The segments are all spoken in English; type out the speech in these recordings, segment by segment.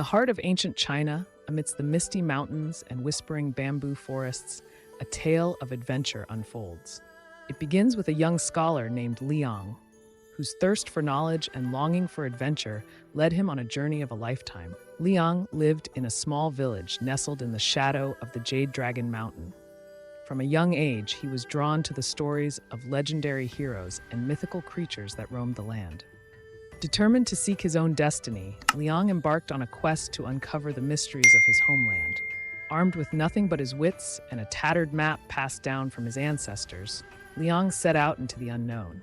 The heart of ancient China, amidst the misty mountains and whispering bamboo forests, a tale of adventure unfolds. It begins with a young scholar named Liang, whose thirst for knowledge and longing for adventure led him on a journey of a lifetime. Liang lived in a small village nestled in the shadow of the Jade Dragon Mountain. From a young age, he was drawn to the stories of legendary heroes and mythical creatures that roamed the land. Determined to seek his own destiny, Liang embarked on a quest to uncover the mysteries of his homeland. Armed with nothing but his wits and a tattered map passed down from his ancestors, Liang set out into the unknown.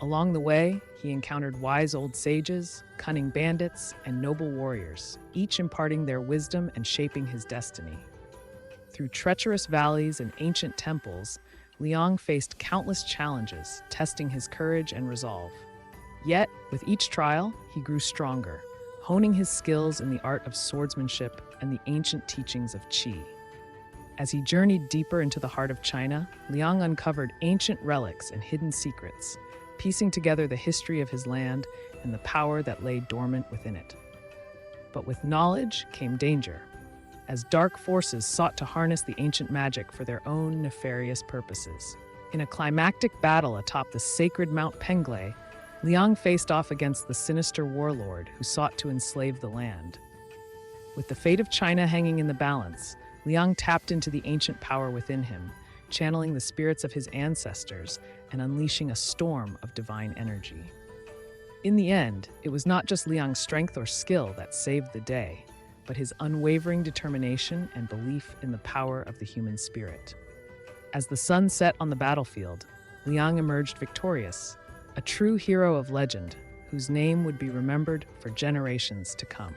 Along the way, he encountered wise old sages, cunning bandits, and noble warriors, each imparting their wisdom and shaping his destiny. Through treacherous valleys and ancient temples, Liang faced countless challenges, testing his courage and resolve. Yet, with each trial, he grew stronger, honing his skills in the art of swordsmanship and the ancient teachings of qi. As he journeyed deeper into the heart of China, Liang uncovered ancient relics and hidden secrets, piecing together the history of his land and the power that lay dormant within it. But with knowledge came danger, as dark forces sought to harness the ancient magic for their own nefarious purposes. In a climactic battle atop the sacred Mount Penglai, Liang faced off against the sinister warlord who sought to enslave the land. With the fate of China hanging in the balance, Liang tapped into the ancient power within him, channeling the spirits of his ancestors and unleashing a storm of divine energy. In the end, it was not just Liang's strength or skill that saved the day, but his unwavering determination and belief in the power of the human spirit. As the sun set on the battlefield, Liang emerged victorious, a true hero of legend whose name would be remembered for generations to come.